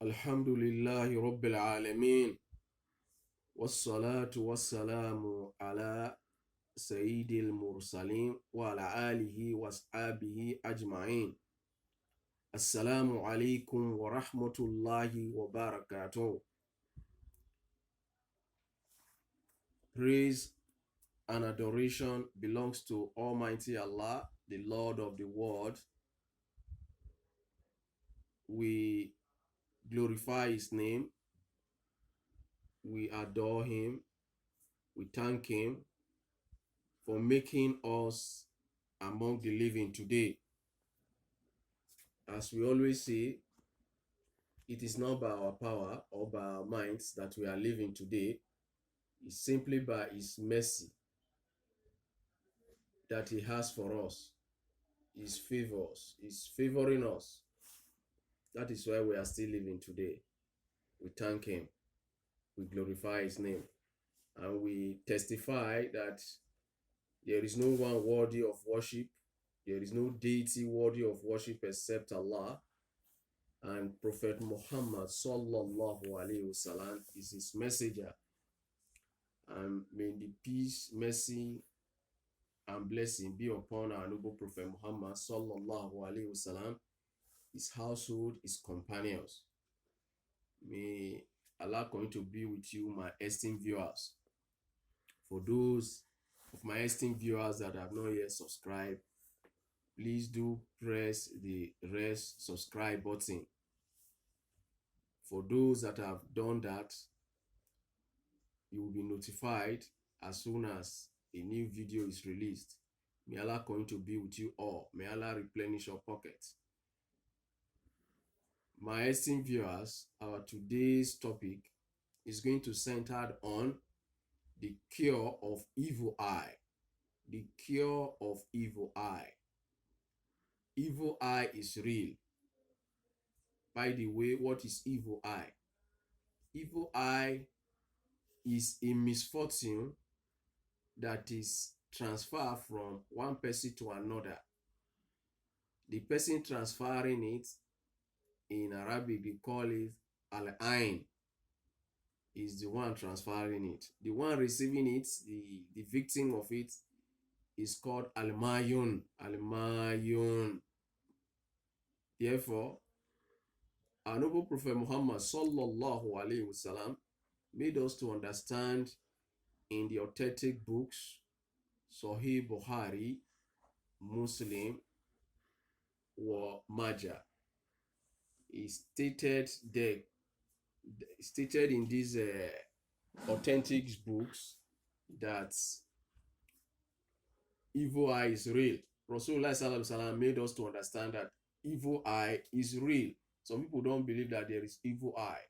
Alhamdulillahi Rabbil Alameen. Wassalatu wassalamu ala Sayyidil Mursaleen wa ala alihi wa ashabihi ajma'in. Assalamu alaikum wa rahmatullahi wa barakatuh. Praise and adoration belongs to Almighty Allah, the Lord of the world. We glorify His name. We adore Him. We thank Him for making us among the living today. As we always say, it is not by our power or by our minds that we are living today. It's simply by His mercy that He has for us. His favors, He's favoring us. That is why we are still living today. We thank Him. We glorify His name. And we testify that there is no one worthy of worship. There is no deity worthy of worship except Allah. And Prophet Muhammad sallallahu alaihi wasallam is His messenger. And may the peace, mercy, and blessing be upon our noble Prophet Muhammad sallallahu alaihi wasallam, his household, his companions. May Allah continue to be with you, my esteemed viewers. For those of my esteemed viewers that have not yet subscribed, please do press the red subscribe button. For those that have done that, you will be notified as soon as a new video is released. May Allah continue to be with you all. May Allah replenish your pockets. My esteemed viewers, our today's topic is going to center on the cure of evil eye. The cure of evil eye. Evil eye is real. By the way, what is evil eye? Evil eye is a misfortune that is transferred from one person to another. The person transferring it, in Arabic they call it al-ain, is the one transferring it. The one receiving it, the victim of it, is called al-mayun. Al-mayun. Therefore, our noble Prophet Muhammad sallallahu alaihi wasallam made us to understand in the authentic books, Sahih Bukhari, Muslim, or Majah. He stated in these authentic books that evil eye is real. Rasulullah sallallahu alaihi wasallam made us to understand that evil eye is real. Some people don't believe that there is evil eye.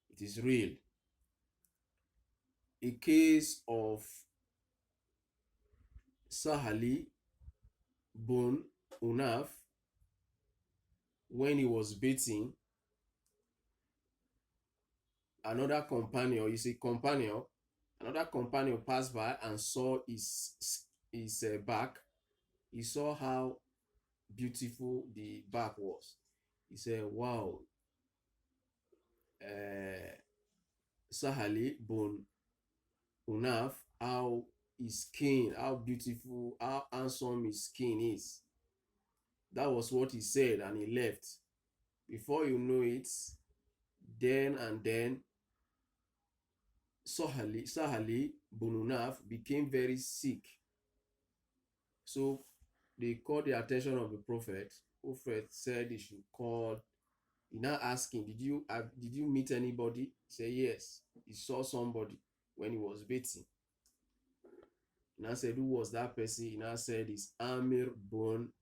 It is real. A case of Sahali bin Unaf, when he was beating another companion, another companion passed by and saw his back. He saw how beautiful the back was. He said, wow, Sahali bin Unaf, how his skin, how beautiful, how handsome his skin is. That was what he said, and he left. Before you know it, then and then, Sahali bin Unaf became very sick. So they called the attention of the Prophet. Prophet said he should call. He now asked him, did you meet anybody? He said yes. He saw somebody when he was beating. He now said, who was that person? He now said, it's Amir bin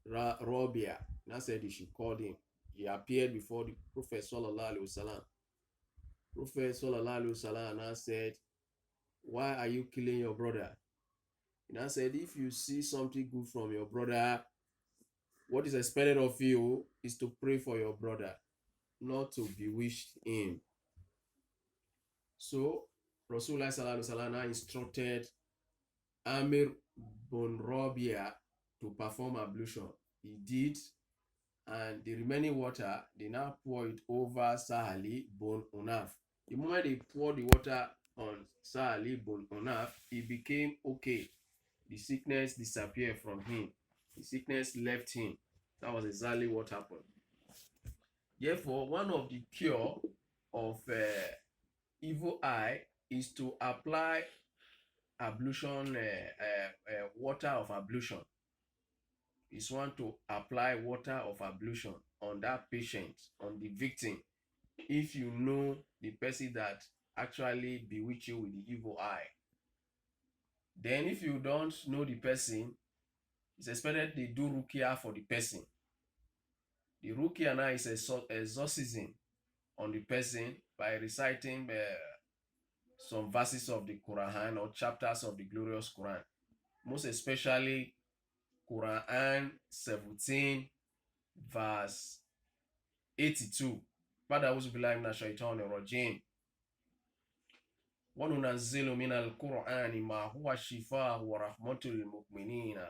Rabia. He now said he should call him. He appeared before the Prophet sallallahu alaihi wasallam. Prophet sallallahu alaihi wasallam now said, why are you killing your brother? He now said, if you see something good from your brother, what is expected of you is to pray for your brother, not to bewitch him. So Rasulullah sallallahu alaihi wasallam now instructed Amir bin Rabia to perform ablution. He did, and the remaining water, they now pour it over Sahali Bon Unaf. The moment they pour the water on Sahali Bon Unaf, it became okay. The sickness disappeared from him. The sickness left him. That was exactly what happened. Therefore, one of the cure of evil eye is to apply ablution, water of ablution. Is one to apply water of ablution on that patient, on the victim, if you know the person that actually bewitch you with the evil eye. Then if you don't know the person, it's expected they do rukia for the person. The rukia now is exorcism on the person by reciting some verses of the Qur'an or chapters of the glorious Qur'an. Most especially Qur'an 17 verse 82. بعد أعوذ بالله من الشيطان الرجيم وننزل من القرآن ما هو شفاء ورحمة للمؤمنين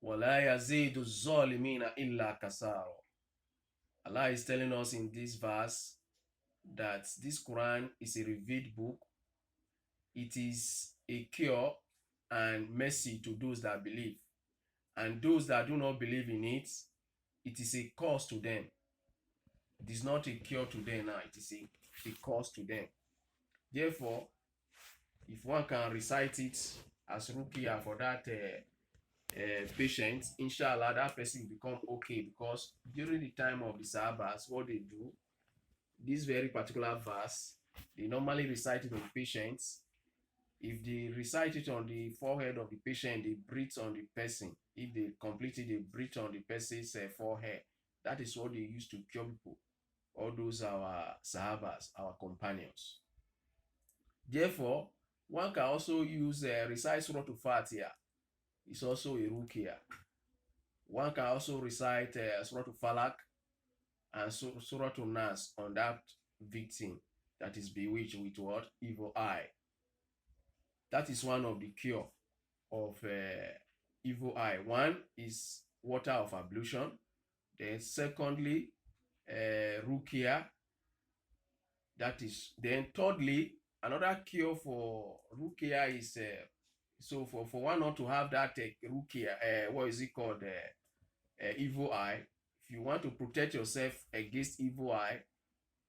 ولا يزيد الظالمين إلا كسارا. Allah is telling us in this verse that this Quran is a revealed book. It is a cure and mercy to those that believe. And those that do not believe in it, it is a curse to them. It is not a cure to them now. It is a curse to them. Therefore, if one can recite it as ruqyah for that patient, inshallah, that person will become okay. Because during the time of the Sahabas, what they do, this very particular verse, they normally recite it on patients. If they recite it on the forehead of the patient, they breathe on the person. If they complete it, they breathe on the person's forehead. That is what they used to cure people. All those are our Sahabas, our companions. Therefore, one can also use recite Surah Al-Fatiha. It's also a ruqyah. One can also recite Surah Al-Falaq and Surah Al-Nas on that victim that is bewitched with what? Evil eye. That is one of the cure of evil eye. One is water of ablution. Then secondly, ruqyah. That is. Then thirdly, another cure for ruqyah is so for one not to have that ruqyah, what is it called, evil eye. If you want to protect yourself against evil eye,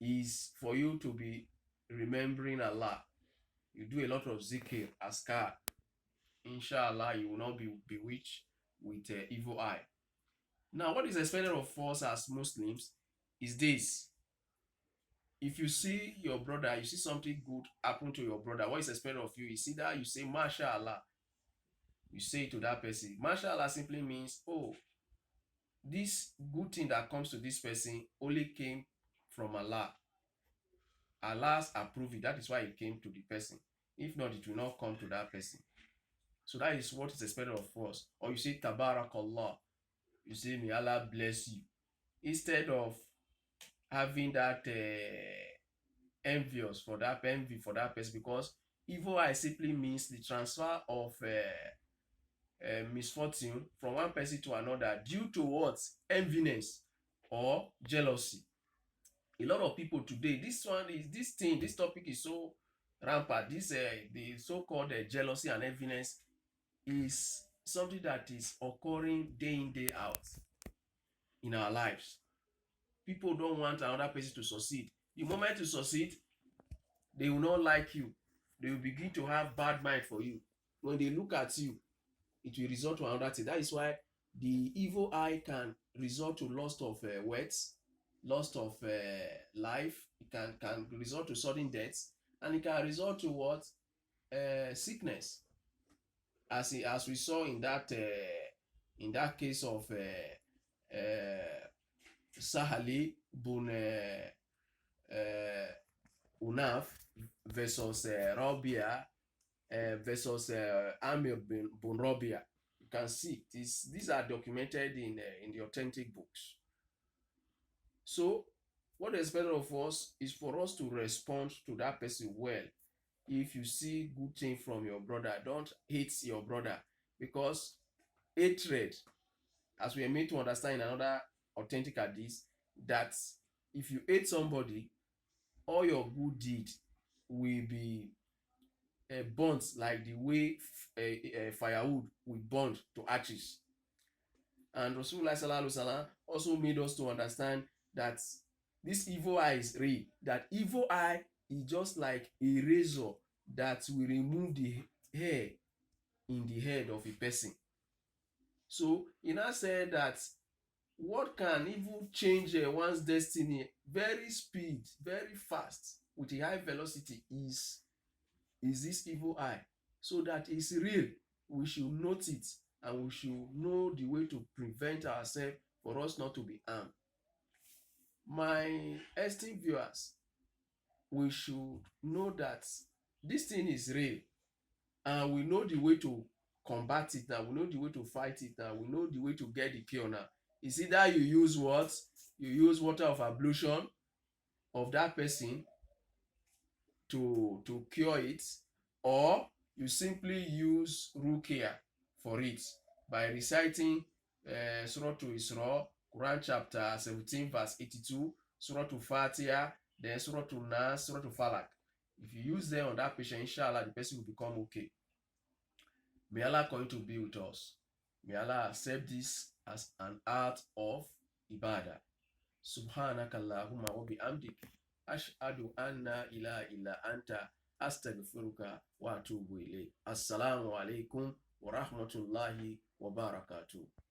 is for you to be remembering Allah. You do a lot of zikr, askar. Inshallah, you will not be bewitched with evil eye. Now, what is expected of us as Muslims is this. If you see your brother, you see something good happen to your brother, what is expected of you is either you say, MashaAllah. You say to that person. MashaAllah simply means, oh, this good thing that comes to this person only came from Allah. Allah's approved it. That is why it came to the person. If not, it will not come to that person. So that is what is expected of us. Or you say Tabarakallah. You say may Allah bless you. Instead of having that envy for that person, because evil eye simply means the transfer of misfortune from one person to another due to what? Enviness or jealousy. A lot of people today, this topic is so rampant. This the so-called jealousy and enviness is something that is occurring day in, day out in our lives. People don't want another person to succeed. The moment you succeed, they will not like you. They will begin to have bad mind for you. When they look at you, it will result to another thing. That is why the evil eye can result to loss of wealth, loss of life. It can result to sudden death, and it can result to what? Sickness. As we saw in that case of Sahali Bun Unaf versus Rabia versus Amir Bun Rabia. You can see these are documented in the authentic books. So what is better of us is for us to respond to that person well. If you see good thing from your brother, don't hate your brother, because hatred, as we are made to understand in another authentic hadith that if you hate somebody, all your good deed will be burnt like the way firewood will burn to ashes. And Rasulullah sallallahu alaihi wasallam also made us to understand that this evil eye is real. That evil eye is just like a razor that will remove the hair in the head of a person. So he now said that what can even change one's destiny very speed, very fast, with a high velocity is this evil eye. So that is real. We should note it and we should know the way to prevent ourselves for us not to be harmed. My esteemed viewers, we should know that this thing is real and we know the way to combat it now. We know the way to fight it now. We know the way to get the cure now. It's either you use what? You use water of ablution of that person to cure it, or you simply use ruqya for it by reciting Surah to Isra, Quran chapter 17 verse 82, Surah to Fatiha, then Surah to Nas, Surah to Falak. If you use them on that patient, inshallah, the person will become okay. May Allah continue to be with us. May Allah accept this as an art of ibadah. Subhanaka Allahumma wa bihamdik. Ashhadu anna ilaha illa anta astaghfiruka wa atubu ilayk. Assalamu alaikum wa rahmatullahi wa barakatuh.